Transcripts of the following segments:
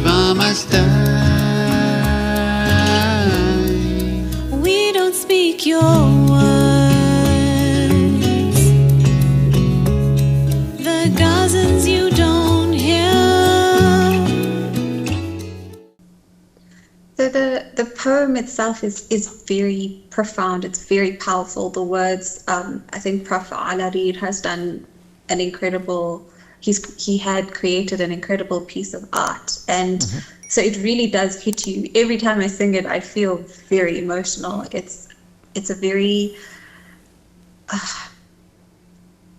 if I must die. We don't speak your words. The Gazans you don't hear. So the poem itself is very profound. It's very powerful. The words, I think Prof. Alarir has done an incredible. He had created an incredible piece of art, and so it really does hit you. Every time I sing it, I feel very emotional. It's a very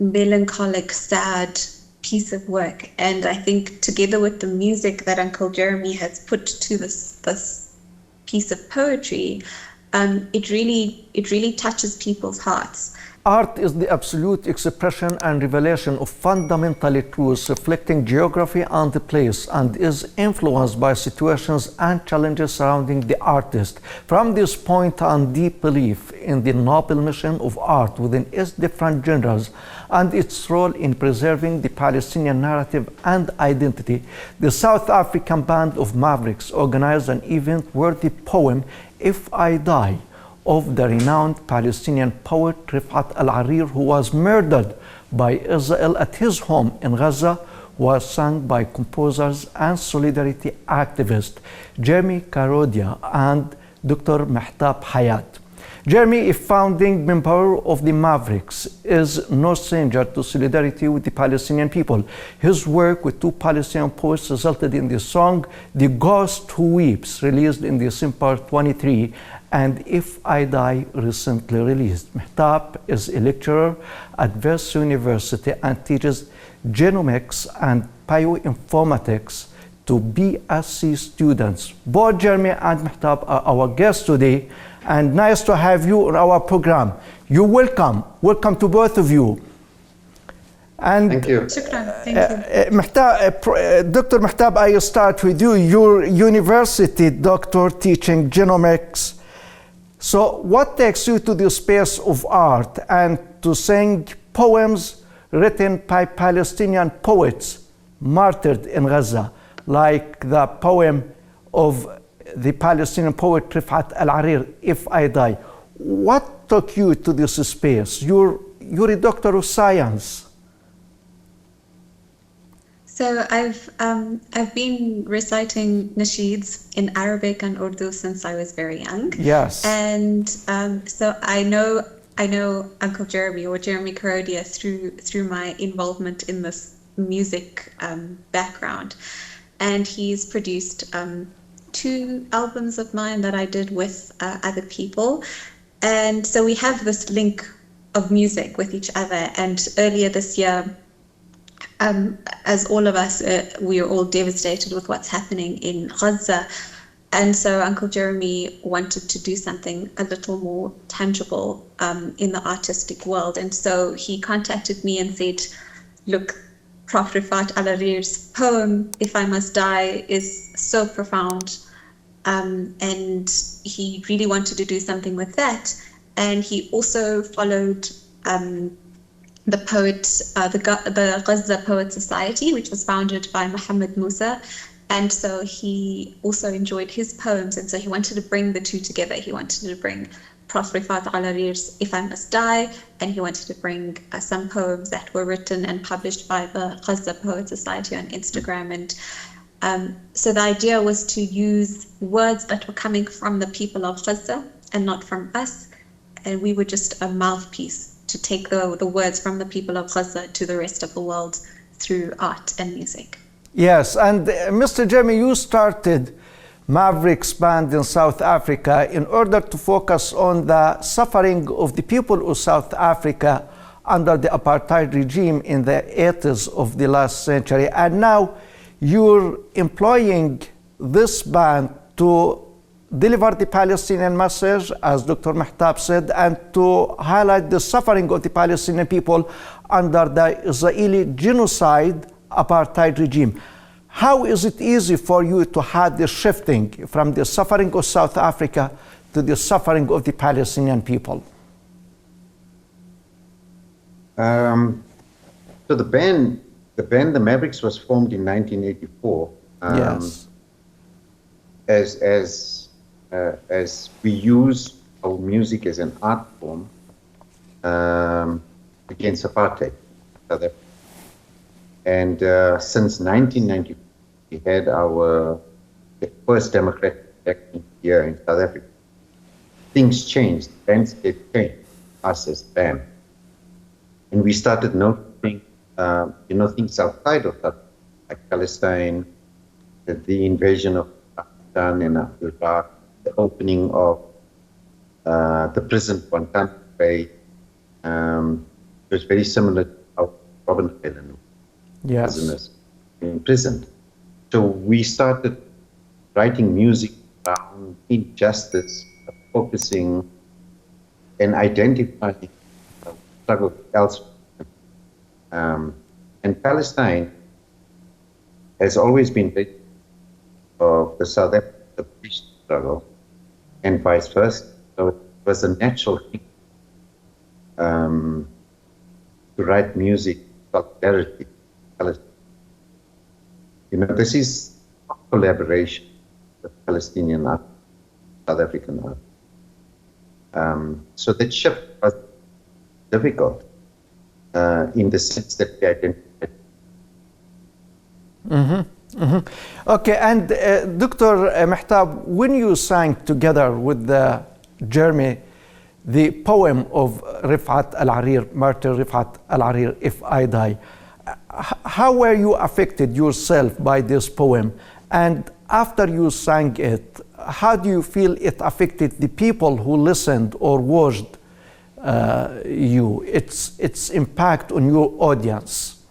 melancholic, sad piece of work, and I think together with the music that Uncle Jeremy has put to this piece of poetry, it really touches people's hearts. Art is the absolute expression and revelation of fundamental truths reflecting geography and the place, and is influenced by situations and challenges surrounding the artist. From this point on deep belief in the noble mission of art within its different genres and its role in preserving the Palestinian narrative and identity, the South African band of Mavericks organized an event-worthy poem, If I Die, of the renowned Palestinian poet Rifat Al-Arir, who was murdered by Israel at his home in Gaza, was sung by composers and solidarity activists Jeremy Karodia and Dr. Mehtab Hayat. Jeremy, a founding member of the Mavericks, is no stranger to solidarity with the Palestinian people. His work with two Palestinian poets resulted in the song The Ghost Who Weeps, released in December 23, and If I Die, recently released. Mehtab is a lecturer at Vers University and teaches genomics and bioinformatics to BSc students. Both Jeremy and Mehtab are our guests today, and nice to have you on our program. You're welcome. Welcome to both of you. And thank you. Thank you. Dr. Mehtab, I start with you. Your university doctor teaching genomics. So what takes you to the space of art and to sing poems written by Palestinian poets martyred in Gaza, like the poem of the Palestinian poet Rifat Al-Arir, If I Die? What took you to this space? You're a doctor of science. So I've been reciting nasheeds in Arabic and Urdu since I was very young. Yes. And so I know Uncle Jeremy or Jeremy Karodia through my involvement in this music background, and he's produced 2 albums of mine that I did with other people, and so we have this link of music with each other. And earlier this year, as all of us, we are all devastated with what's happening in Gaza. And so Uncle Jeremy wanted to do something a little more tangible in the artistic world. And so he contacted me and said, look, Prof. Rifat Al-Arir's poem, If I Must Die, is so profound. And he really wanted to do something with that. And he also followed the Gaza Poet Society, which was founded by Mohammed Musa. And so he also enjoyed his poems, and so he wanted to bring the two together. He wanted to bring Prof. Rifat Al-Arir's If I Must Die, and he wanted to bring some poems that were written and published by the Gaza Poet Society on Instagram. And so the idea was to use words that were coming from the people of Gaza and not from us, and we were just a mouthpiece to take the words from the people of Gaza to the rest of the world through art and music. Yes, and Mr. Jeremy, you started Mavericks Band in South Africa in order to focus on the suffering of the people of South Africa under the apartheid regime in the 80s of the last century. And now you're employing this band to deliver the Palestinian message, as Dr. Mehtab said, and to highlight the suffering of the Palestinian people under the Israeli genocide apartheid regime. How is it easy for you to have the shifting from the suffering of South Africa to the suffering of the Palestinian people? So the band, the Mavericks, was formed in 1984. Yes. as we use our music as an art form against apartheid. South Africa. And since 1990, we had our first democratic election here in South Africa. Things changed, the landscape changed, us as BAM. And we started noticing, things outside of that, like Palestine, the invasion of Pakistan and Iraq, the opening of the prison Guantanamo Bay. It was very similar to how Robben Island prisoners imprisoned. So we started writing music around injustice, focusing and identifying struggle elsewhere. And Palestine has always been victim of the South African peace struggle, and vice versa. So it was a natural thing to write music, solidarity. This is a collaboration with Palestinian art, South African art. So that shift was difficult in the sense that we identified. Okay, and Dr. Mehtab, when you sang together with Jeremy the poem of Rifat Al-Arir, Martyr Rifat Al-Arir, If I Die, how were you affected yourself by this poem? And after you sang it, how do you feel it affected the people who listened or watched you, its impact on your audience?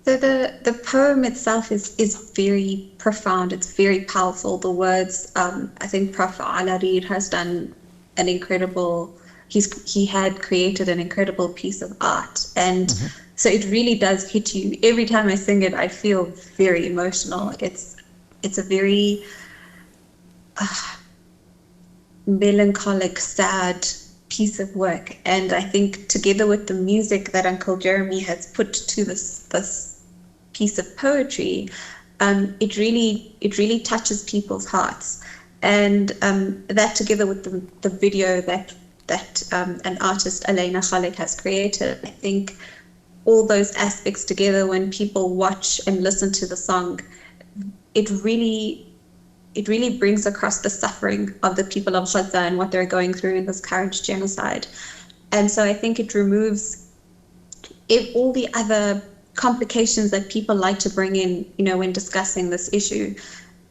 So the poem itself is very profound. It's very powerful. The words, I think Prof. Al-Arir has done an incredible. He had created an incredible piece of art, and so it really does hit you. Every time I sing it, I feel very emotional. It's a very melancholic, sad piece of work, and I think together with the music that Uncle Jeremy has put to this piece of poetry, it really touches people's hearts, and that together with the video that an artist, Elena Khalek, has created, I think all those aspects together, when people watch and listen to the song, it really brings across the suffering of the people of Gaza and what they're going through in this current genocide. And so I think it removes all the other complications that people like to bring in, when discussing this issue.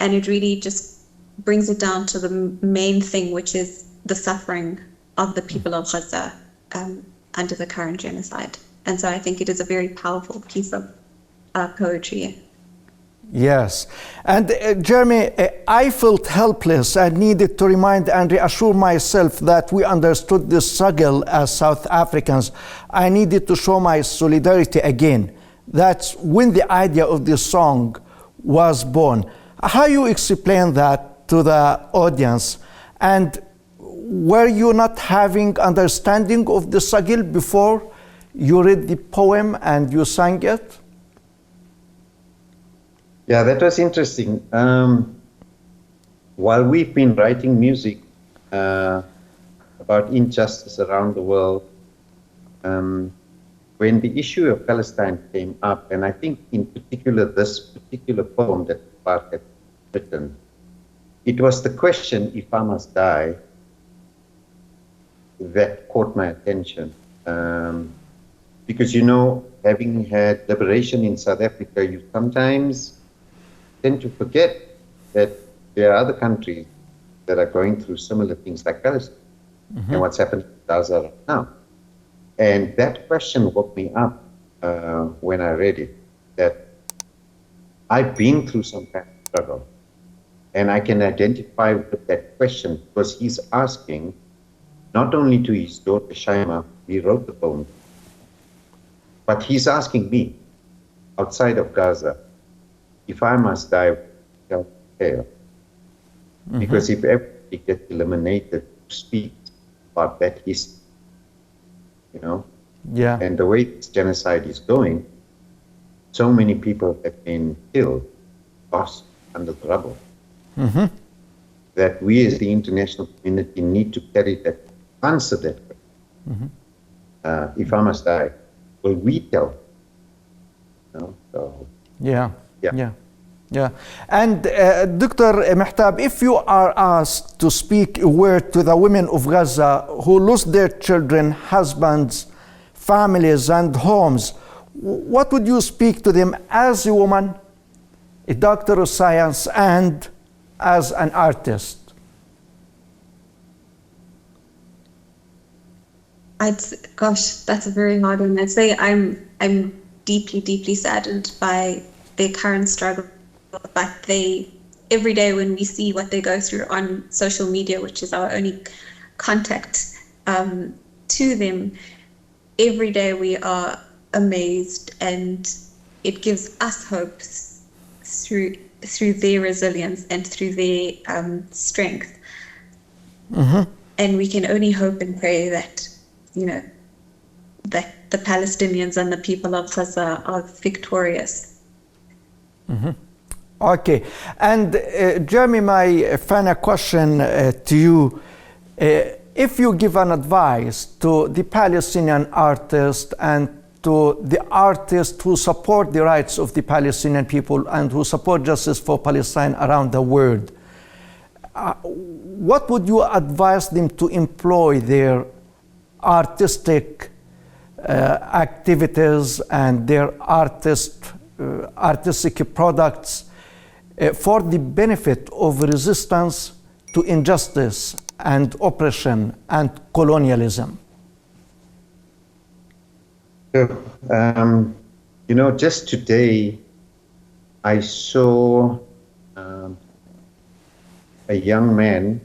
And it really just brings it down to the main thing, which is the suffering of the people of Gaza under the current genocide. And so I think it is a very powerful piece of poetry. Yes. And Jeremy, I felt helpless and needed to remind and reassure myself that we understood this struggle as South Africans. I needed to show my solidarity again. That's when the idea of this song was born. How you explain that to the audience? And were you not having understanding of the struggle before you read the poem and you sang it? Yeah, that was interesting. While we've been writing music about injustice around the world, when the issue of Palestine came up, and I think in particular this particular poem that Bart had written, it was the question, if I must die, that caught my attention. Because, having had liberation in South Africa, you sometimes tend to forget that there are other countries that are going through similar things like Palestine and what's happened in Gaza right now. And that question woke me up when I read it, that I've been through some kind of struggle, and I can identify with that question because he's asking not only to his daughter Shaima, he wrote the poem, but he's asking me outside of Gaza, if I must die, I'll fail. Because if everybody gets eliminated to speak about that history, and the way this genocide is going, so many people have been killed, lost, under the rubble. That we as the international community need to carry that, answer that question. If I must die, will we tell? So, Yeah, Yeah. yeah, yeah. And Dr. Mehtab, if you are asked to speak a word to the women of Gaza who lost their children, husbands, families, and homes, what would you speak to them as a woman, a doctor of science, and as an artist? Gosh, that's a very hard one. I'd say I'm deeply, deeply saddened by their current struggle. But every day when we see what they go through on social media, which is our only contact to them, every day we are amazed, and it gives us hope through their resilience and through their strength. And we can only hope and pray that, that the Palestinians and the people of Gaza are victorious. Okay. And Jeremy, my final question to you. If you give an advice to the Palestinian artists and to the artists who support the rights of the Palestinian people and who support justice for Palestine around the world, what would you advise them to employ their artistic activities and their artistic products for the benefit of resistance to injustice and oppression and colonialism? Just today I saw a young man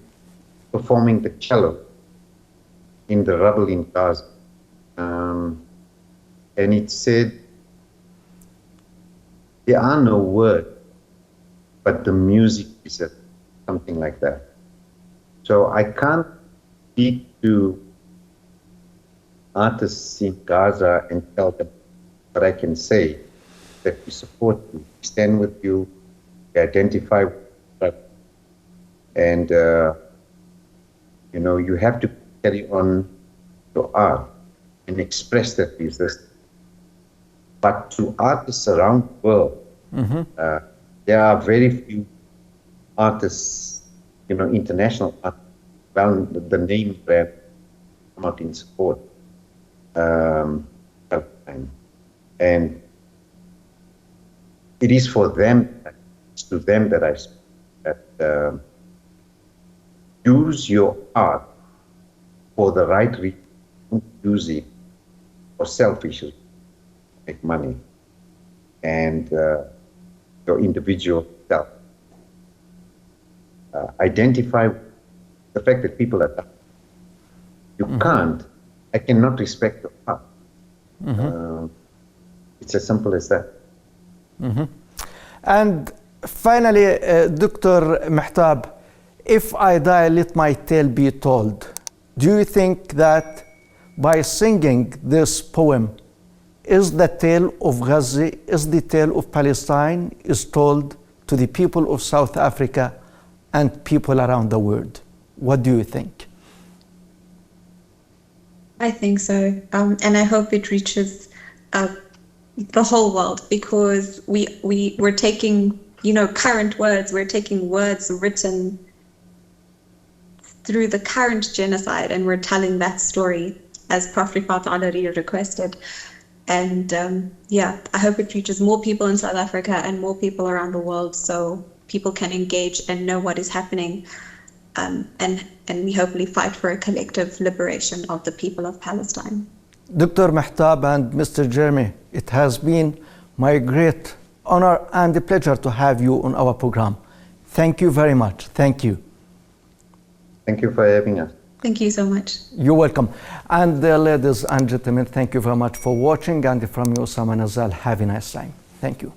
performing the cello in the rubble in Gaza. And it said, there are no words, but the music is something like that. So I can't speak to artists in Gaza and tell them, but I can say that we support you, we stand with you, we identify with you, and you have to carry on your art and express that resistance. But to artists around the world, there are very few artists, international artists, well, the name brand come out in support. And it is for them, it's to them that I speak, that use your art for the right reason, don't use it for selfish reasons, make money, and your individual self. Identify the fact that people are dying. You can't, I cannot respect your art. It's as simple as that. And finally, Dr. Mehtab, if I die, let my tale be told. Do you think that by singing this poem, is the tale of Gaza, is the tale of Palestine, is told to the people of South Africa and people around the world? What do you think? I think so, and I hope it reaches the whole world, because we're taking current words, we're taking words written through the current genocide, and we're telling that story as Prof. Rifat Alari requested. And I hope it reaches more people in South Africa and more people around the world, so people can engage and know what is happening. And we hopefully fight for a collective liberation of the people of Palestine. Dr. Mehtab and Mr. Jeremy, it has been my great honor and a pleasure to have you on our program. Thank you very much. Thank you. Thank you for having us. Thank you so much. You're welcome. And ladies and gentlemen, thank you very much for watching. And from you, Osama Nazal, have a nice time. Thank you.